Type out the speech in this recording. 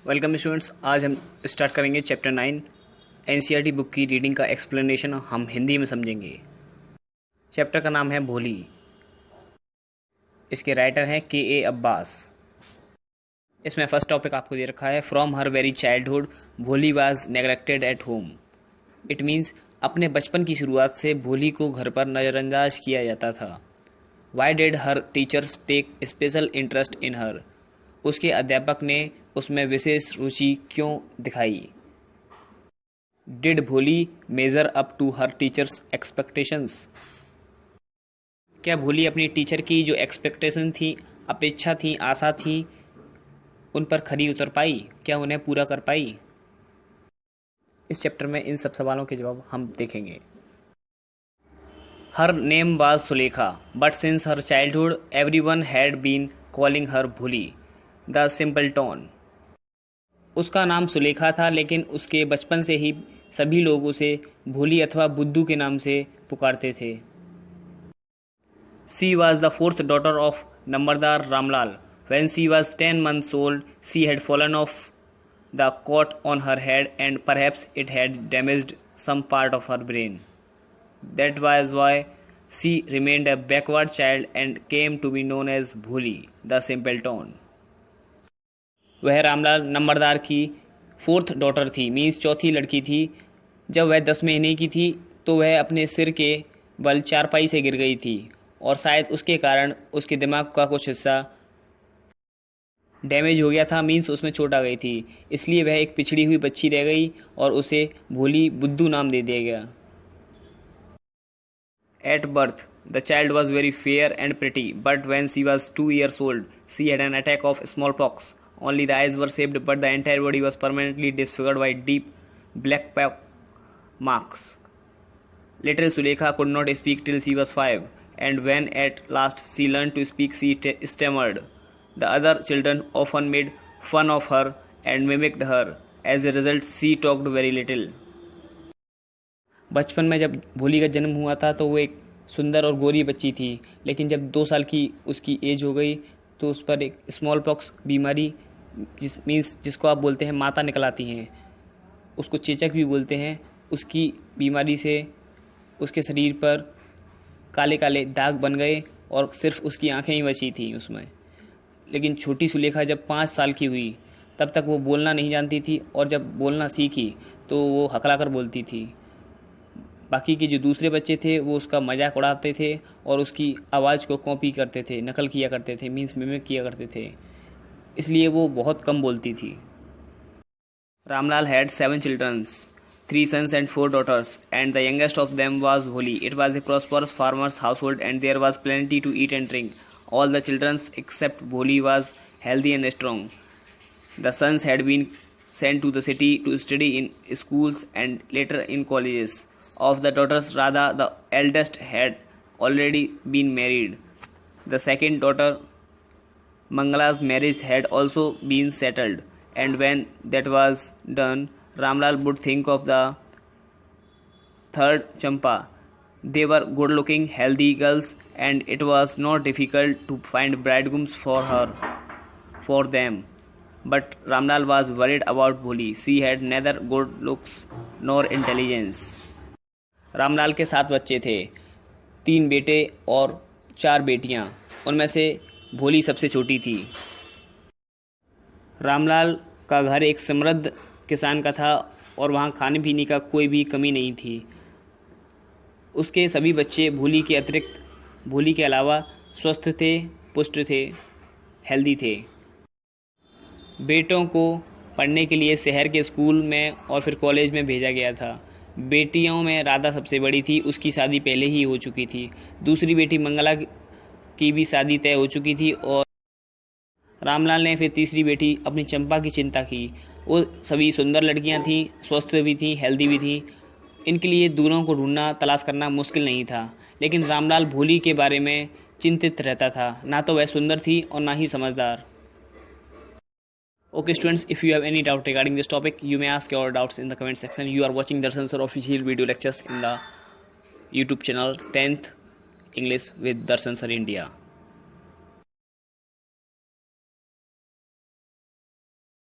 Welcome students. आज हम start करेंगे चैप्टर 9 एनसीईआरटी बुक की रीडिंग का एक्सप्लेनेशन हम हिंदी में समझेंगे। चैप्टर का नाम है भोली। इसके राइटर हैं के अब्बास। इसमें फर्स्ट टॉपिक आपको दे रखा है फ्रॉम हर वेरी चाइल्डहुड भोली was neglected at home. It means अपने बचपन की शुरुआत से भोली को घर पर नज़रअंदाज किया जाता था। Why did her teachers take special interest in her. उसके अध्यापक ने उसमें विशेष रुचि क्यों दिखाई। Did Bholi measure up to her teachers expectations. क्या भोली अपनी टीचर की जो एक्सपेक्टेशन थी, अपेक्षा थी, आशा थी, उन पर खरी उतर पाई? क्या उन्हें पूरा कर पाई? इस चैप्टर में इन सब सवालों के जवाब हम देखेंगे। Her name was Sulekha but since her childhood everyone had been calling her Bholi the सिंपलटॉन। उसका नाम सुलेखा था, लेकिन उसके बचपन से ही सभी लोग उसे भोली अथवा बुद्धू के नाम से पुकारते थे। She was the fourth daughter of numberdar Ramlal. When she was 10 months old, she had fallen off the cot on her head and perhaps it had damaged some part of her brain. That was why she remained a backward child and came to be known as Bhuli, the simpleton. वह रामलाल नंबरदार की fourth daughter थी, means चौथी लड़की थी। जब वह 10 महीने की थी तो वह अपने सिर के बल चारपाई से गिर गई थी और शायद उसके कारण उसके दिमाग का कुछ हिस्सा डैमेज हो गया था, मीन्स उसमें चोट आ गई थी। इसलिए वह एक पिछड़ी हुई बच्ची रह गई और उसे भोली बुद्धू नाम दे दिया गया। At birth the child was very fair and pretty but when she was 2 years old she had an attack of small pox. Only the eyes were saved, but the entire body was permanently disfigured by deep black pock marks. Little Sulekha could not speak till she was 5, and when at last she learned to speak, she stammered. The other children often made fun of her and mimicked her. As a result, she talked very little. बचपन में जब भोली का जन्म हुआ था तो वो एक सुंदर और गोरी बच्ची थी, लेकिन जब 2 साल की उसकी एज हो गई तो उस पर एक स्मॉल पॉक्स बीमारी जिसको आप बोलते हैं माता निकल आती हैं, उसको चेचक भी बोलते हैं। उसकी बीमारी से उसके शरीर पर काले काले दाग बन गए और सिर्फ उसकी आंखें ही बची थी उसमें। लेकिन छोटी सुलेखा जब 5 साल की हुई तब तक वो बोलना नहीं जानती थी, और जब बोलना सीखी तो वो हकला कर बोलती थी। बाकी के जो दूसरे बच्चे थे वो उसका मजाक उड़ाते थे और उसकी आवाज़ को कॉपी करते थे, नकल किया करते थे, मीन्स मिमिक किया करते थे। इसलिए वो बहुत कम बोलती थी। Ramlal had 7 children, 3 sons and 4 daughters, and the youngest of them was Bholi. It was a prosperous farmer's household and there was plenty to eat and drink. All the children except Bholi was healthy and strong. The sons had been sent to the city to study in schools and later in colleges. Of the daughters, Radha, the eldest, had already been married. The second daughter, Mangala's marriage had also been settled, and when that was done, Ramlal would think of the third, Champa. They were good-looking, healthy girls, and it was not difficult to find bridegrooms for them. But Ramlal was worried about Bholi. She had neither good looks nor intelligence. Ramlal के 7 बच्चे थे, 3 बेटे और 4 बेटियां। उनमें से भोली सबसे छोटी थी। रामलाल का घर एक समृद्ध किसान का था और वहाँ खाने पीने का कोई भी कमी नहीं थी। उसके सभी बच्चे भोली के अलावा स्वस्थ थे, पुष्ट थे, हेल्दी थे। बेटों को पढ़ने के लिए शहर के स्कूल में और फिर कॉलेज में भेजा गया था। बेटियों में राधा सबसे बड़ी थी, उसकी शादी पहले ही हो चुकी थी। दूसरी बेटी मंगला की भी शादी तय हो चुकी थी और रामलाल ने फिर तीसरी बेटी अपनी चंपा की चिंता की। वो सभी सुंदर लड़कियां थीं, स्वस्थ भी थीं, हेल्दी भी थीं। इनके लिए दूरों को ढूंढना, तलाश करना मुश्किल नहीं था। लेकिन रामलाल भोली के बारे में चिंतित रहता था। ना तो वह सुंदर थी और ना ही समझदार। Okay students, if you have any doubt regarding this topic, you may ask your doubts in the comment section. You are watching Darshan Sir official video lectures in the YouTube channel 10th English with Darshan Sir India.